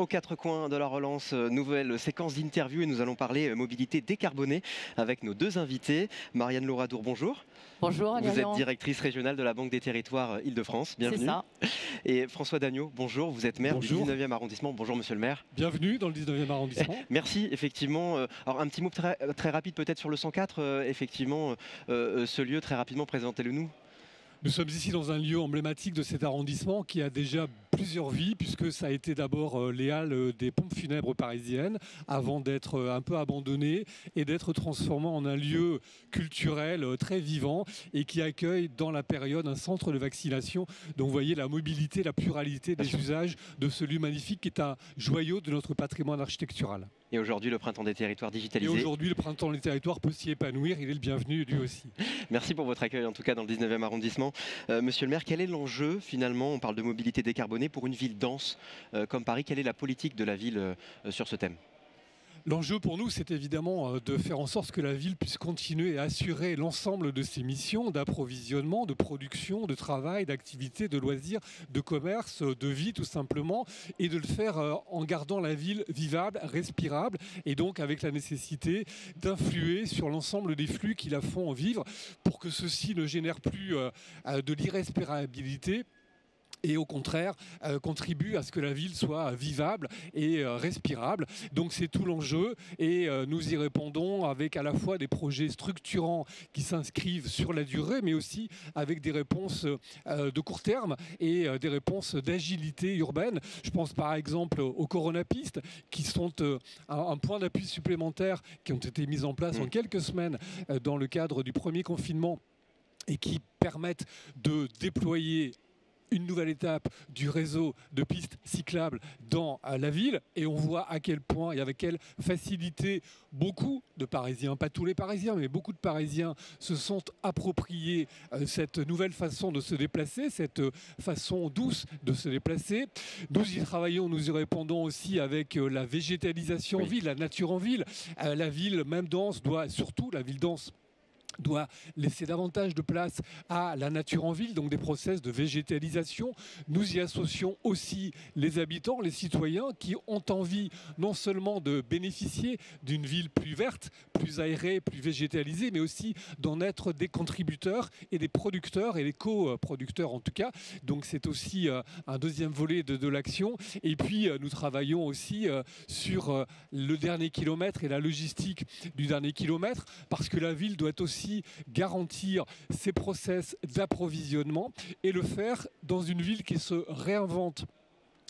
Aux quatre coins de la relance, nouvelle séquence d'interview et nous allons parler mobilité décarbonée avec nos deux invités. Marianne Louradour, bonjour. Bonjour, Vous êtes directrice régionale de la Banque des Territoires Île-de-France, bienvenue. C'est ça. Et François Dagneau, bonjour, vous êtes maire du 19e arrondissement. Bonjour monsieur le maire. Bienvenue dans le 19e arrondissement. Merci, effectivement. Alors un petit mot très rapide peut-être sur le 104, effectivement, ce lieu, très rapidement, présentez-le nous. Nous sommes ici dans un lieu emblématique de cet arrondissement qui a déjà plusieurs vies, puisque ça a été d'abord les halles des pompes funèbres parisiennes, avant d'être un peu abandonné et d'être transformé en un lieu culturel très vivant et qui accueille dans la période un centre de vaccination. Donc vous voyez la mobilité, la pluralité des usages de ce lieu magnifique qui est un joyau de notre patrimoine architectural. Et aujourd'hui, le Printemps des Territoires digitalisés. Et aujourd'hui, le Printemps des Territoires peut s'y épanouir. Il est le bienvenu, lui aussi. Merci pour votre accueil, en tout cas, dans le 19e arrondissement. Monsieur le maire, quel est l'enjeu, finalement, on parle de mobilité décarbonée, pour une ville dense comme Paris? Quelle est la politique de la ville sur ce thème? L'enjeu pour nous, c'est évidemment de faire en sorte que la ville puisse continuer à assurer l'ensemble de ses missions d'approvisionnement, de production, de travail, d'activité, de loisirs, de commerce, de vie tout simplement, et de le faire en gardant la ville vivable, respirable, et donc avec la nécessité d'influer sur l'ensemble des flux qui la font vivre pour que ceux-ci ne génèrent plus de l'irrespirabilité, et au contraire contribue à ce que la ville soit vivable et respirable. Donc c'est tout l'enjeu et nous y répondons avec à la fois des projets structurants qui s'inscrivent sur la durée, mais aussi avec des réponses de court terme et des réponses d'agilité urbaine. Je pense par exemple aux coronapistes qui sont un point d'appui supplémentaire qui ont été mises en place en quelques semaines dans le cadre du premier confinement et qui permettent de déployer une nouvelle étape du réseau de pistes cyclables dans la ville, et on voit à quel point et avec quelle facilité beaucoup de Parisiens, pas tous les Parisiens, mais beaucoup de Parisiens se sont appropriés cette nouvelle façon de se déplacer, cette façon douce de se déplacer. Nous y travaillons, nous y répondons aussi avec la végétalisation en ville, la nature en ville. La ville, même dense, doit surtout, la ville dense, doit laisser davantage de place à la nature en ville, donc des process de végétalisation. Nous y associons aussi les habitants, les citoyens qui ont envie non seulement de bénéficier d'une ville plus verte, plus aérée, plus végétalisée, mais aussi d'en être des contributeurs et des producteurs et des coproducteurs en tout cas. Donc c'est aussi un deuxième volet de l'action. Et puis nous travaillons aussi sur le dernier kilomètre et la logistique du dernier kilomètre, parce que la ville doit aussi garantir ces process d'approvisionnement et le faire dans une ville qui se réinvente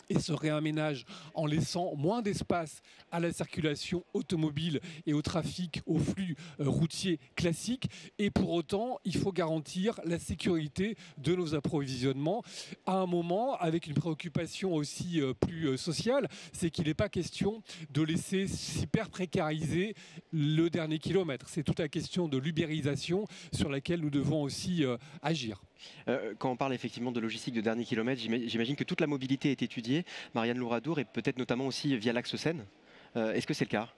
et se réaménage en laissant moins d'espace à la circulation automobile et au trafic, au flux routier classique. Et pour autant, il faut garantir la sécurité de nos approvisionnements à un moment avec une préoccupation aussi plus sociale, c'est qu'il n'est pas question de laisser hyper précariser le dernier kilomètre. C'est toute la question de l'ubérisation sur laquelle nous devons aussi agir. Quand on parle effectivement de logistique de dernier kilomètre, j'imagine que toute la mobilité est étudiée, Marianne Louradour, et peut-être notamment aussi via l'axe Seine. Est-ce que c'est le cas ?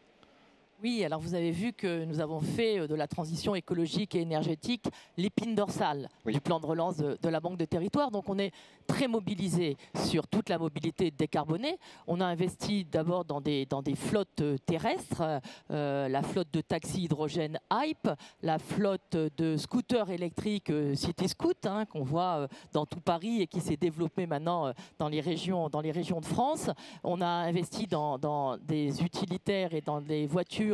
Oui, alors vous avez vu que nous avons fait de la transition écologique et énergétique l'épine dorsale du plan de relance de la Banque des Territoires. Donc on est très mobilisé sur toute la mobilité décarbonée. On a investi d'abord dans des flottes terrestres, la flotte de taxis hydrogène Hype, la flotte de scooters électriques City Scoot, qu'on voit dans tout Paris et qui s'est développée maintenant dans les régions de France. On a investi dans des utilitaires et dans des voitures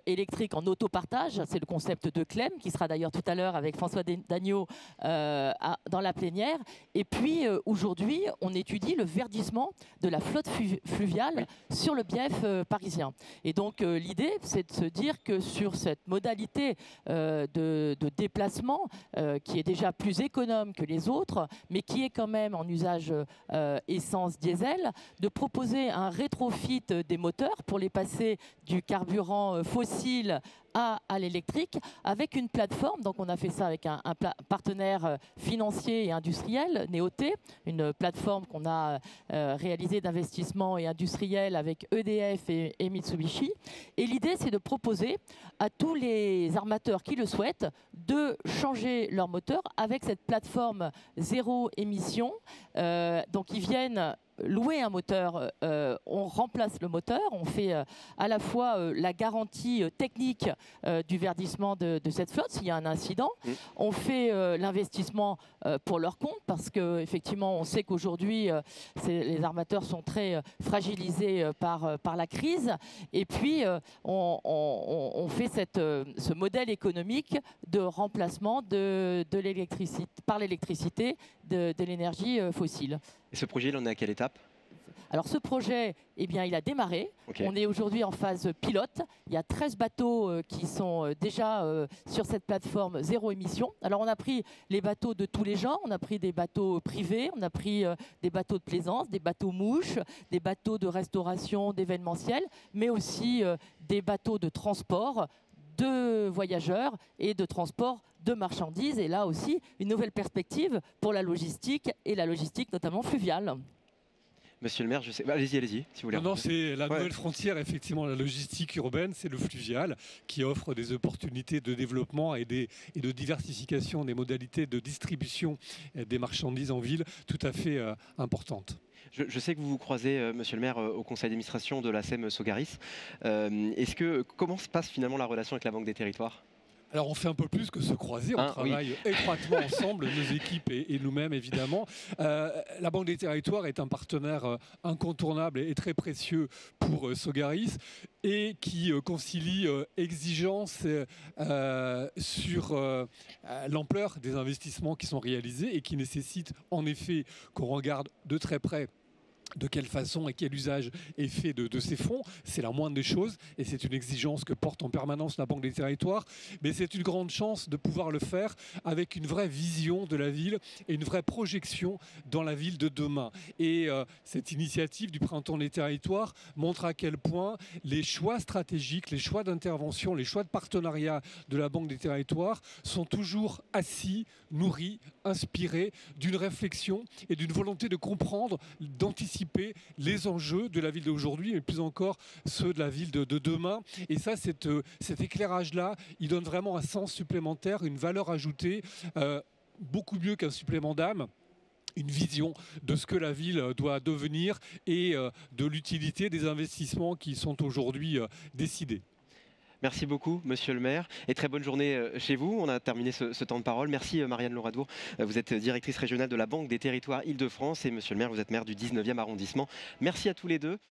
électriques en autopartage. C'est le concept de Clem, qui sera d'ailleurs tout à l'heure avec François Dagneau dans la plénière. Et puis aujourd'hui, on étudie le verdissement de la flotte fluviale sur le bief parisien. Et donc l'idée, c'est de se dire que sur cette modalité de déplacement, qui est déjà plus économe que les autres, mais qui est quand même en usage essence diesel, de proposer un rétrofit des moteurs pour les passer du carburant fossile à l'électrique avec une plateforme. Donc on a fait ça avec un partenaire financier et industriel, Neoté, une plateforme qu'on a réalisée d'investissement et industriel avec EDF et Mitsubishi. Et l'idée, c'est de proposer à tous les armateurs qui le souhaitent de changer leur moteur avec cette plateforme zéro émission. Donc ils viennent louer un moteur, on remplace le moteur, on fait à la fois la garantie technique du verdissement de cette flotte s'il y a un incident, on fait l'investissement pour leur compte parce qu'effectivement on sait qu'aujourd'hui les armateurs sont très fragilisés par la crise, et puis on fait ce modèle économique de remplacement par l'électricité de l'énergie fossile. Et ce projet, il en est à quelle étape ? Alors ce projet, eh bien, il a démarré. Okay. On est aujourd'hui en phase pilote. Il y a 13 bateaux qui sont déjà sur cette plateforme zéro émission. Alors on a pris les bateaux de tous les genres. On a pris des bateaux privés, on a pris des bateaux de plaisance, des bateaux mouches, des bateaux de restauration, d'événementiel, mais aussi des bateaux de transport de voyageurs et de transport de marchandises. Et là aussi, une nouvelle perspective pour la logistique, et la logistique notamment fluviale. Monsieur le maire, je sais. Allez-y, si vous voulez. Non, c'est la nouvelle frontière, effectivement, la logistique urbaine, c'est le fluvial qui offre des opportunités de développement et de diversification des modalités de distribution des marchandises en ville tout à fait importantes. Je sais que vous vous croisez, monsieur le maire, au conseil d'administration de la SEM Sogaris. Comment se passe finalement la relation avec la Banque des Territoires ? Alors on fait un peu plus que se croiser, on travaille étroitement ensemble, nos équipes et nous-mêmes évidemment. La Banque des Territoires est un partenaire incontournable et très précieux pour Sogaris, et qui concilie exigence sur l'ampleur des investissements qui sont réalisés et qui nécessite en effet qu'on regarde de très près de quelle façon et quel usage est fait de ces fonds. C'est la moindre des choses et c'est une exigence que porte en permanence la Banque des Territoires. Mais c'est une grande chance de pouvoir le faire avec une vraie vision de la ville et une vraie projection dans la ville de demain. Et cette initiative du Printemps des Territoires montre à quel point les choix stratégiques, les choix d'intervention, les choix de partenariat de la Banque des Territoires sont toujours assis, nourris, inspirés d'une réflexion et d'une volonté de comprendre, d'anticiper les enjeux de la ville d'aujourd'hui, mais plus encore ceux de la ville de demain. Et ça, cet éclairage-là, il donne vraiment un sens supplémentaire, une valeur ajoutée, beaucoup mieux qu'un supplément d'âme, une vision de ce que la ville doit devenir et de l'utilité des investissements qui sont aujourd'hui décidés. Merci beaucoup, monsieur le maire, et très bonne journée chez vous. On a terminé ce temps de parole. Merci Marianne Lauradour. Vous êtes directrice régionale de la Banque des Territoires Île-de-France, et monsieur le maire, vous êtes maire du 19e arrondissement. Merci à tous les deux.